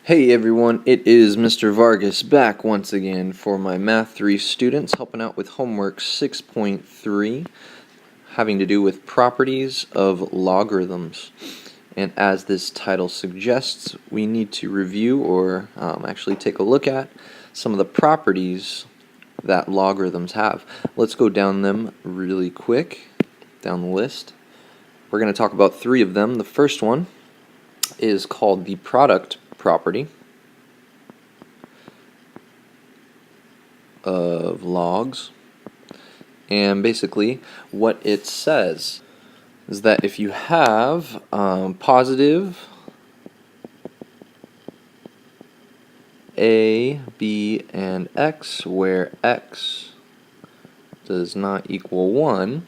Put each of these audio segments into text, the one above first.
Hey everyone, it is Mr. Vargas back once again for my Math 3 students, helping out with homework 6.3, having to do with properties of logarithms. And as this title suggests, we need to review or actually take a look at some of the properties that logarithms have. Let's go down them really quick, down the list. We're going to talk about three of them. The first one is called the product property of logs, and basically what it says is that if you have positive a, b, and x, where x does not equal 1,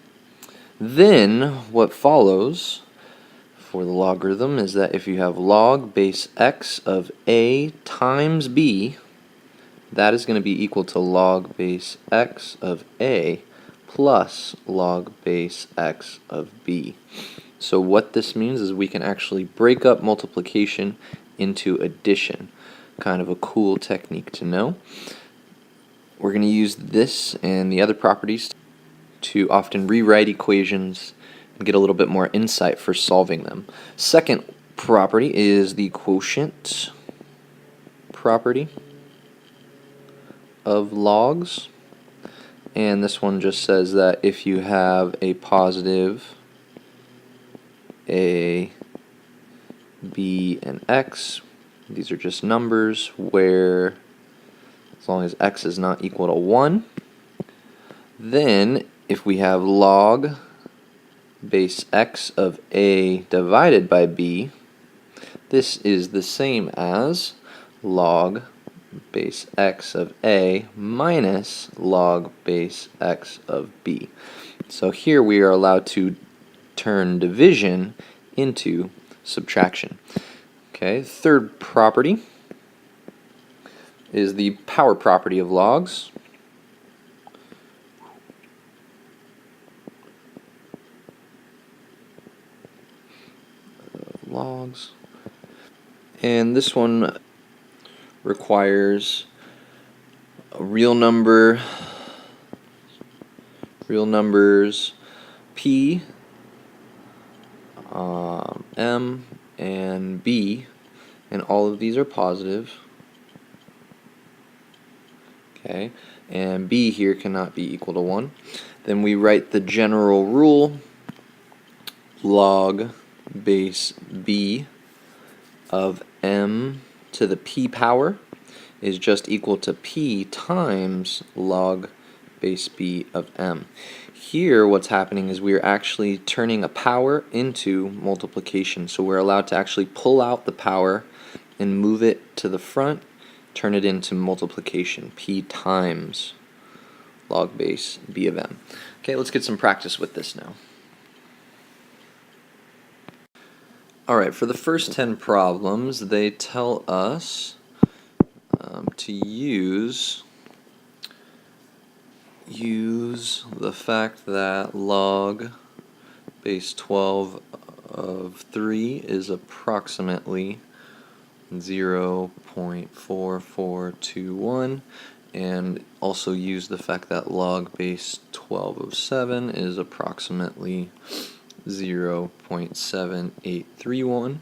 then what follows for the logarithm is that if you have log base x of a times b, that is going to be equal to log base x of a plus log base x of b. So what this means is we can actually break up multiplication into addition. Kind of a cool technique to know. We're going to use this and the other properties to often rewrite equations and get a little bit more insight for solving them. Second property is the quotient property of logs, and this one just says that if you have a positive a, b, and x, these are just numbers where as long as x is not equal to 1, then if we have log base x of a divided by b, this is the same as log base x of a minus log base x of b. So here we are allowed to turn division into subtraction. Okay, third property is the power property of logs. And this one requires a real numbers p, m, and b, and all of these are positive. Okay, and b here cannot be equal to 1. Then we write the general rule: log base b of m to the p power is just equal to p times log base b of m. Here what's happening is we're actually turning a power into multiplication, so we're allowed to actually pull out the power and move it to the front, turn it into multiplication, p times log base b of m. Okay, let's get some practice with this now. Alright, for the first 10 problems, they tell us to use the fact that log base 12 of 3 is approximately 0.4421, and also use the fact that log base 12 of 7 is approximately 0.7831.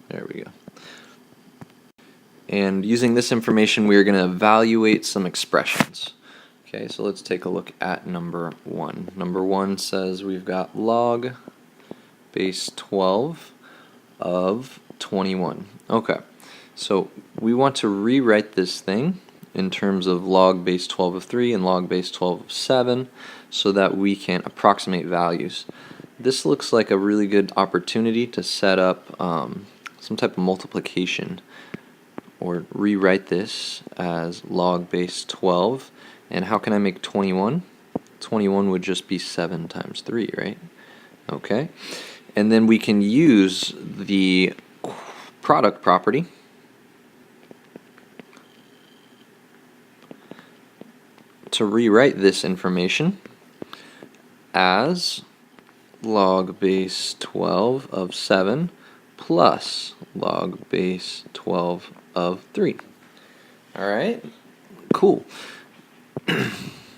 There we go. And using this information, we are going to evaluate some expressions. Okay, so let's take a look at number 1. Number 1 says we've got log base 12 of 21. Okay, so we want to rewrite this thing in terms of log base 12 of 3 and log base 12 of 7 so that we can approximate values. This looks like a really good opportunity to set up some type of multiplication, or rewrite this as log base 12. And how can I make 21? 21 would just be 7 times 3, right? Okay. And then we can use the product property to rewrite this information as log base 12 of 7 plus log base 12 of 3. Alright, cool.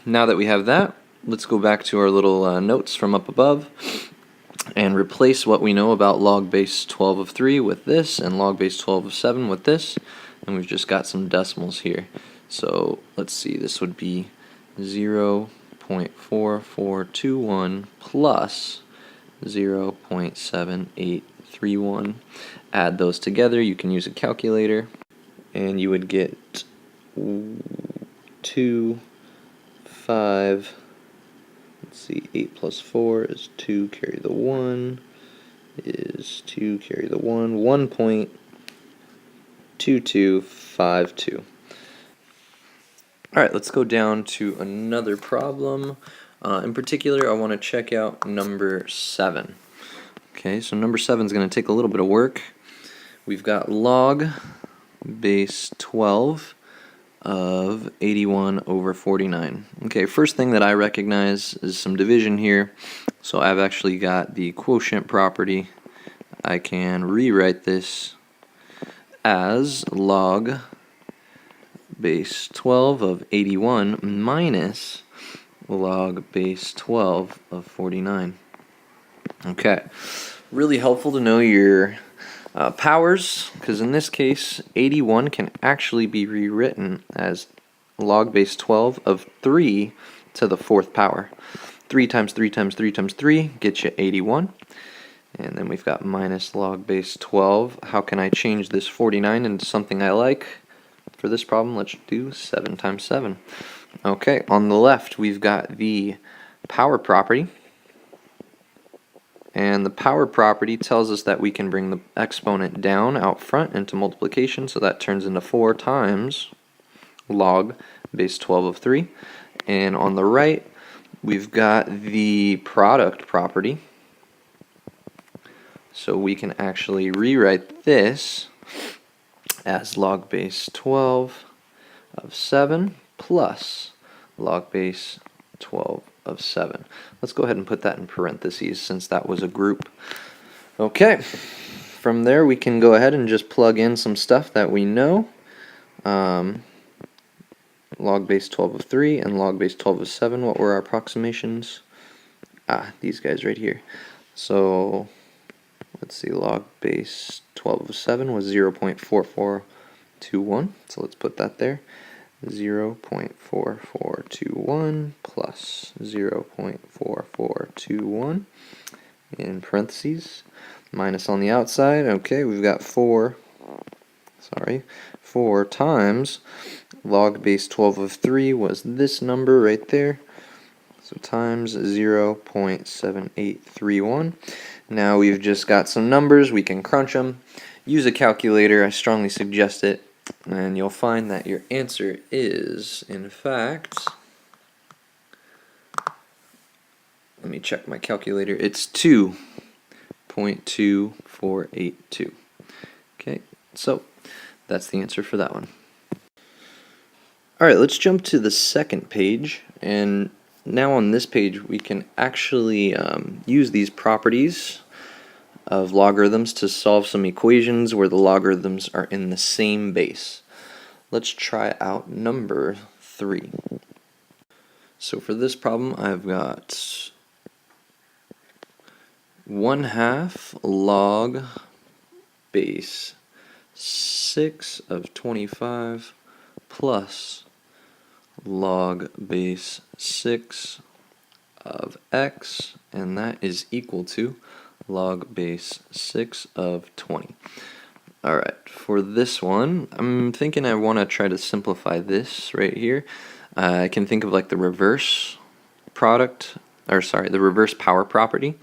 Now that we have that, let's go back to our little notes from up above and replace what we know about log base 12 of 3 with this and log base 12 of 7 with this, and we've just got some decimals here. So let's see, this would be 0.4421 plus 0.7831. Add those together, you can use a calculator, and you would get 2, 5, let's see, 8 plus 4 is 2, carry the 1, is 2, carry the 1, 1.2252. Alright, let's go down to another problem. In particular, I want to check out number 7. Okay, so number 7 is going to take a little bit of work. We've got log base 12 of 81 over 49. Okay, first thing that I recognize is some division here. So I've actually got the quotient property. I can rewrite this as log base 12 of 81 minus log base 12 of 49. Okay, really helpful to know your powers, because in this case 81 can actually be rewritten as log base 12 of 3 to the 4th power. 3 times 3 times 3 times 3 gets you 81. And then we've got minus log base 12. How can I change this 49 into something I like? For this problem, let's do 7 times 7. Okay, on the left we've got the power property. And the power property tells us that we can bring the exponent down out front into multiplication, so that turns into 4 times log base 12 of 3. And on the right, we've got the product property. So we can actually rewrite this as log base 12 of 7 plus log base 12 of 7. Let's go ahead and put that in parentheses since that was a group. Okay, from there we can go ahead and just plug in some stuff that we know. Log base 12 of 3 and log base 12 of 7, what were our approximations? These guys right here. So let's see, log base 12 of 7 was 0.4421, so let's put that there. 0.4421 plus 0.4421 in parentheses, minus on the outside. Okay, we've got 4 times log base 12 of 3 was this number right there, so times 0.7831. Now we've just got some numbers, we can crunch them. Use a calculator, I strongly suggest it. And you'll find that your answer is, in fact, let me check my calculator, it's 2.2482. Okay, so that's the answer for that one. Alright, let's jump to the second page, and now on this page we can actually use these properties of logarithms to solve some equations where the logarithms are in the same base. Let's try out number 3. So for this problem I've got 1/2 log base 6 of 25 plus log base 6 of x, and that is equal to log base 6 of 20. Alright, for this one, I'm thinking I want to try to simplify this right here. I can think of like the reverse product, or sorry, the reverse power property.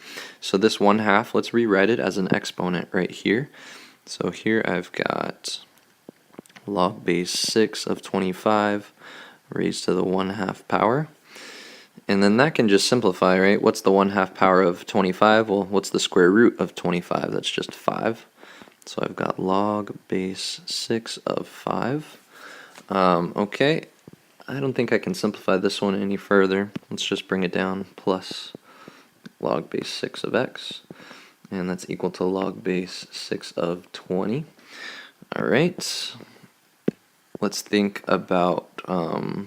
So this 1/2, let's rewrite it as an exponent right here. So here I've got log base 6 of 25 raised to the 1/2 power. And then that can just simplify, right? What's the 1/2 power of 25? Well, what's the square root of 25? That's just 5. So I've got log base 6 of 5. Okay, I don't think I can simplify this one any further. Let's just bring it down, plus log base 6 of x, and that's equal to log base 6 of 20. Alright, let's think about the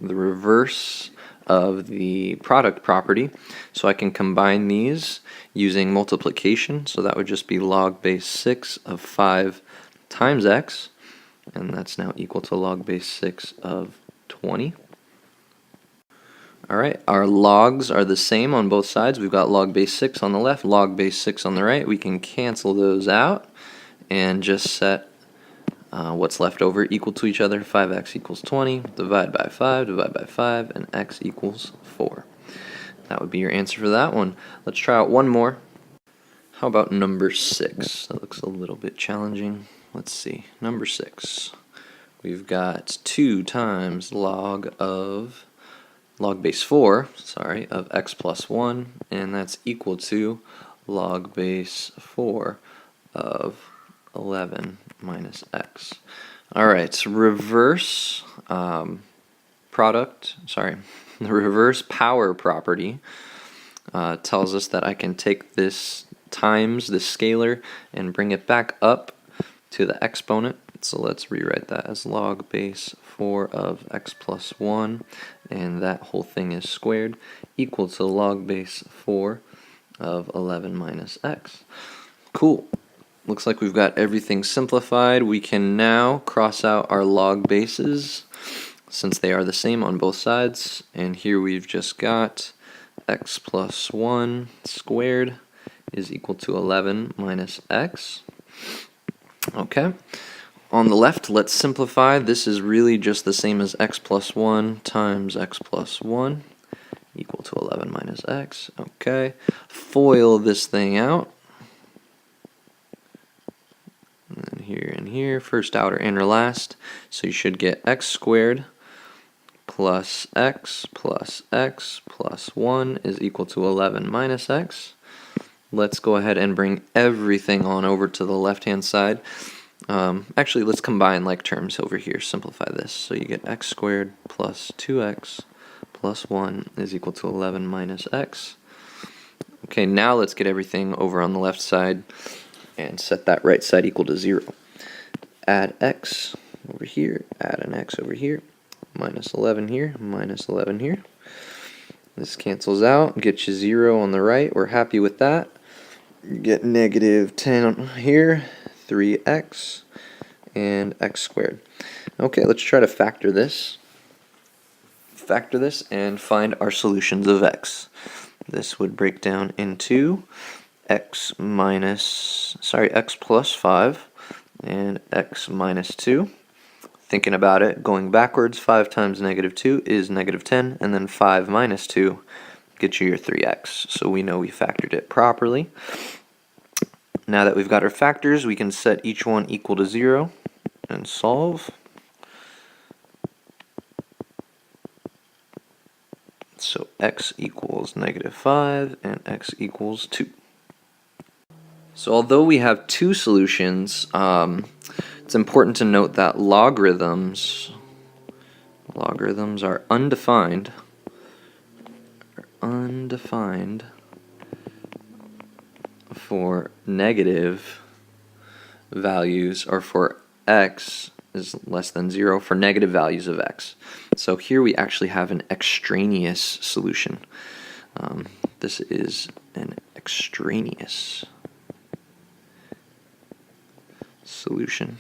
reverse of the product property. So I can combine these using multiplication, so that would just be log base 6 of 5 times x, and that's now equal to log base 6 of 20. Alright, our logs are the same on both sides. We've got log base 6 on the left, log base 6 on the right. We can cancel those out and just set what's left over equal to each other. 5x equals 20, divide by 5, and x equals 4. That would be your answer for that one. Let's try out one more. How about number 6? That looks a little bit challenging. Let's see. Number 6. We've got 2 times log base 4, of x plus 1, and that's equal to log base 4 of 11 minus x. Alright, the reverse power property tells us that I can take this times the scalar and bring it back up to the exponent. So let's rewrite that as log base 4 of x plus 1, and that whole thing is squared, equal to log base 4 of 11 minus x. Cool. Looks like we've got everything simplified. We can now cross out our log bases since they are the same on both sides, and here we've just got x plus 1 squared is equal to 11 minus x. Okay. On the left, let's simplify. This is really just the same as x plus 1 times x plus 1 equal to 11 minus x. Okay. FOIL this thing out. And here, first outer inner last. So you should get x squared plus x plus 1 is equal to 11 minus x. Let's go ahead and bring everything on over to the left-hand side. Actually, let's combine like terms over here. Simplify this. So you get x squared plus 2x plus 1 is equal to 11 minus x. Okay, now let's get everything over on the left side and set that right side equal to 0. Add x over here, add an x over here, minus 11 here, minus 11 here. This cancels out, get you 0 on the right. We're happy with that. You get negative 10 here, 3x, and x squared. Okay, let's try to factor this. Factor this and find our solutions of x. This would break down into x plus 5 and x minus 2. Thinking about it, going backwards, 5 times negative 2 is negative 10, and then 5 minus 2 gets you your 3x. So we know we factored it properly. Now that we've got our factors, we can set each one equal to 0 and solve. So x equals negative 5 and x equals 2. So although we have two solutions, it's important to note that logarithms are undefined for negative values, or for x is less than 0 for negative values of x. So here we actually have an extraneous solution. This is an extraneous solution.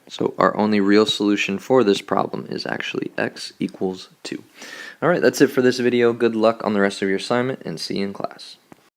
So our only real solution for this problem is actually x equals 2. Alright, that's it for this video. Good luck on the rest of your assignment, and see you in class.